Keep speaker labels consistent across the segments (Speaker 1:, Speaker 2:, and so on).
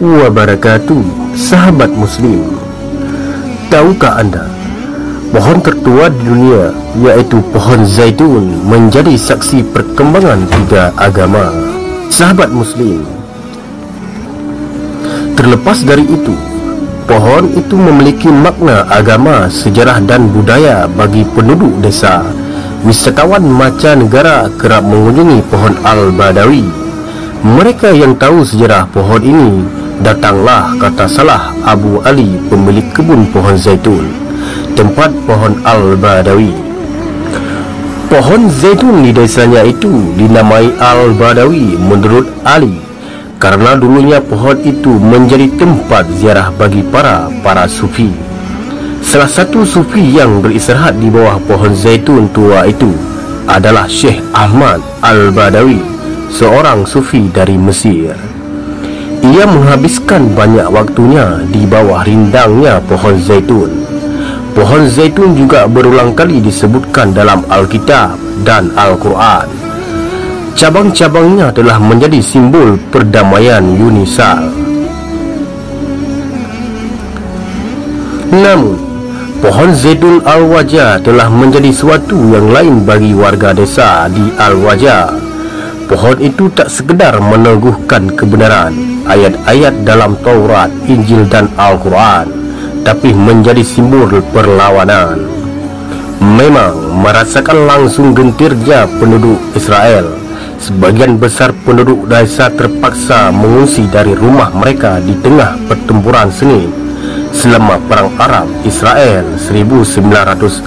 Speaker 1: wabarakatuh. Sahabat muslim, tahukah anda pohon tertua di dunia, yaitu pohon zaitun, menjadi saksi perkembangan tiga agama? Sahabat muslim, terlepas dari itu, pohon itu memiliki makna agama, sejarah dan budaya bagi penduduk desa. Wisatawan mancanegara kerap mengunjungi pohon Al-Badawi. Mereka yang tahu sejarah pohon ini, datanglah, kata Salah Abu Ali, pemilik kebun pohon zaitun, tempat pohon Al-Badawi. Pohon zaitun di desanya itu dinamai Al-Badawi menurut Ali karena dulunya pohon itu menjadi tempat ziarah bagi para sufi. Salah satu sufi yang beristirahat di bawah pohon zaitun tua itu adalah Syekh Ahmad Al-Badawi, seorang sufi dari Mesir. Ia menghabiskan banyak waktunya di bawah rindangnya pohon zaitun. Pohon zaitun juga berulang kali disebutkan dalam Alkitab dan Al-Quran. Cabang-cabangnya telah menjadi simbol perdamaian unisal. Namun, pohon zaitun Al-Wajah telah menjadi sesuatu yang lain bagi warga desa di Al-Wajah. Pohon itu tak sekedar meneguhkan kebenaran ayat-ayat dalam Taurat, Injil dan Al-Quran, tapi menjadi simbol perlawanan. Memang merasakan langsung gentirnya penduduk Israel. Sebagian besar penduduk desa terpaksa mengungsi dari rumah mereka di tengah pertempuran sengit selama Perang Arab Israel 1948.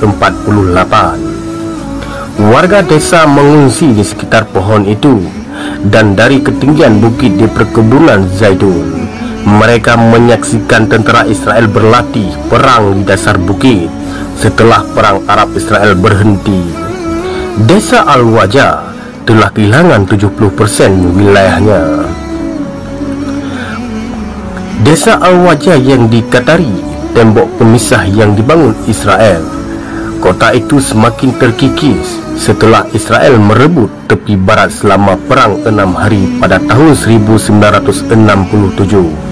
Speaker 1: Warga desa mengungsi di sekitar pohon itu, dan dari ketinggian bukit di perkebunan zaitun mereka menyaksikan tentera Israel berlatih perang di dasar bukit setelah Perang Arab Israel berhenti. Desa Al-Wajah telah kehilangan 70% wilayahnya. Desa Al-Wajah yang dikatari tembok pemisah yang dibangun Israel. Kota itu semakin terkikis setelah Israel merebut tepi barat selama perang 6 hari pada tahun 1967.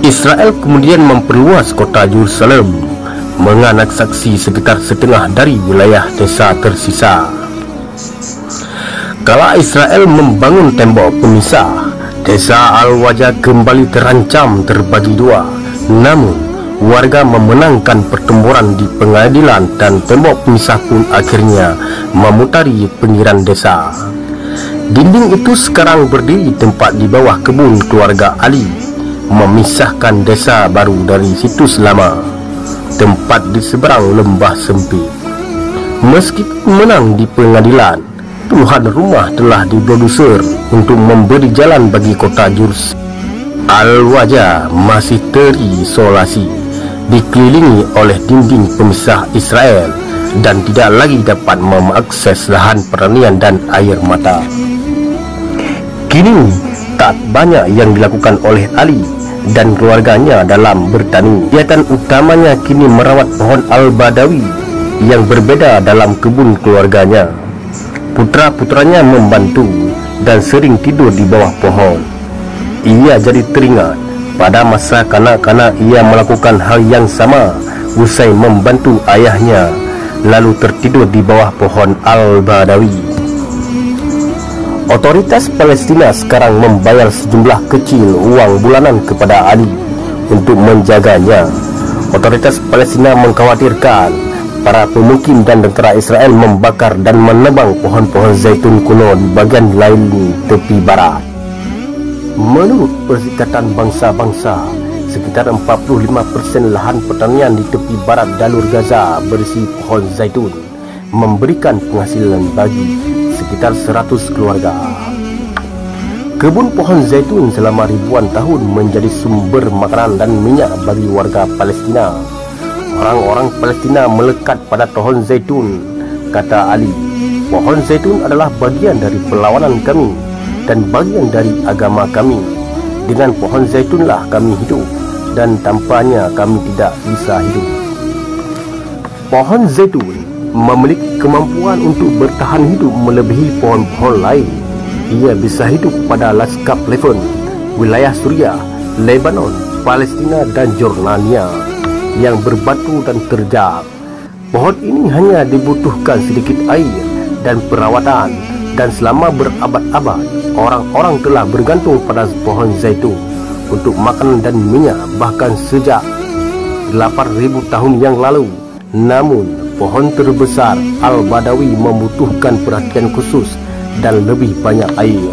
Speaker 1: Israel kemudian memperluas kota Yerusalem, menganeksasi sekitar setengah dari wilayah desa tersisa. Kala Israel membangun tembok pemisah, desa Al-Wajah kembali terancam terbagi dua. Namun, warga memenangkan pertempuran di pengadilan dan tembok pemisah pun akhirnya memutari pinggiran desa. Dinding itu sekarang berdiri tempat di bawah kebun keluarga Ali, memisahkan desa baru dari situs lama, tempat di seberang lembah sempit. Meskipun menang di pengadilan, puluhan rumah telah diblokir untuk memberi jalan bagi kota Yerusalem. Al-Wajah masih terisolasi, dikelilingi oleh dinding pemisah Israel, dan tidak lagi dapat mengakses lahan pertanian dan air mata. Kini tak banyak yang dilakukan oleh Ali dan keluarganya dalam bertani. Kegiatan utamanya kini merawat pohon Al-Badawi yang berbeda dalam kebun keluarganya. Putra-putranya membantu dan sering tidur di bawah pohon. Ia jadi teringat pada masa kanak-kanak ia melakukan hal yang sama usai membantu ayahnya, lalu tertidur di bawah pohon Al-Badawi. Otoritas Palestina sekarang membayar sejumlah kecil uang bulanan kepada Ali untuk menjaganya. Otoritas Palestina mengkhawatirkan para pemukim dan tentera Israel membakar dan menebang pohon-pohon zaitun kuno di bagian lain tepi barat. Menurut Perserikatan Bangsa-Bangsa, sekitar 45% lahan pertanian di tepi barat jalur Gaza berisi pohon zaitun, memberikan penghasilan bagi sekitar 100 keluarga. Kebun pohon zaitun selama ribuan tahun menjadi sumber makanan dan minyak bagi warga Palestina. Orang-orang Palestina melekat pada pohon zaitun, kata Ali. Pohon zaitun adalah bagian dari perlawanan kami dan bagian dari agama kami. Dengan pohon zaitunlah kami hidup, dan tanpanya kami tidak bisa hidup. Pohon zaitun memiliki kemampuan untuk bertahan hidup melebihi pohon-pohon lain. Ia bisa hidup pada Laskap Levant, wilayah Suriah, Lebanon, Palestina dan Jordania yang berbatu dan terjal. Pohon ini hanya dibutuhkan sedikit air dan perawatan, dan selama berabad-abad orang-orang telah bergantung pada pohon zaitun untuk makanan dan minyak bahkan sejak 8.000 tahun yang lalu. Namun pohon terbesar Al-Badawi membutuhkan perhatian khusus dan lebih banyak air.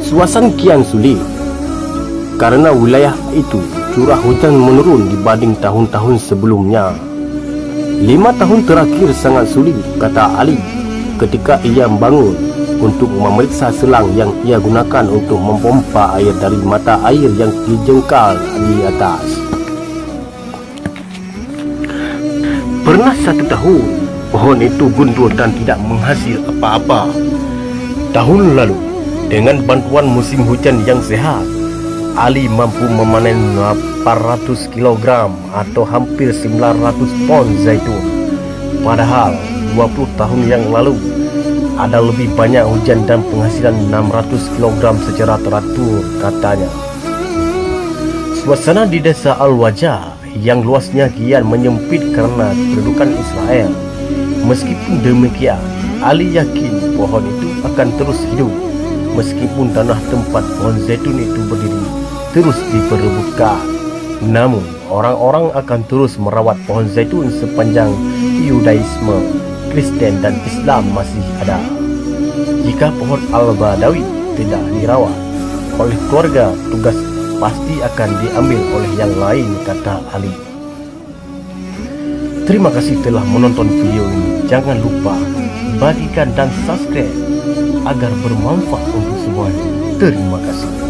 Speaker 1: Suasana kian sulit karena wilayah itu curah hujan menurun dibanding tahun-tahun sebelumnya. 5 tahun terakhir sangat sulit, kata Ali ketika ia bangun untuk memeriksa selang yang ia gunakan untuk mempompa air dari mata air yang dijengkal di atas. Pernah 1 tahun pohon itu gundul dan tidak menghasil apa-apa. Tahun lalu, dengan bantuan musim hujan yang sehat, Ali mampu memanen 800 kg atau hampir 900 pon zaitun. Padahal 20 tahun yang lalu ada lebih banyak hujan dan penghasilan 600 kg secara teratur, katanya. Suasana di desa Al-Wajah yang luasnya kian menyempit karena kedudukan Israel. Meskipun demikian, Ali yakin pohon itu akan terus hidup meskipun tanah tempat pohon zaitun itu berdiri terus diperebutkan. Namun orang-orang akan terus merawat pohon zaitun sepanjang Yudaisme, Kristen dan Islam masih ada. Jika pohon Al-Badawi tidak dirawat oleh keluarga, tugas pasti akan diambil oleh yang lain, kata Ali. Terima kasih telah menonton video ini. Jangan lupa bagikan dan subscribe agar bermanfaat untuk semuanya. Terima kasih.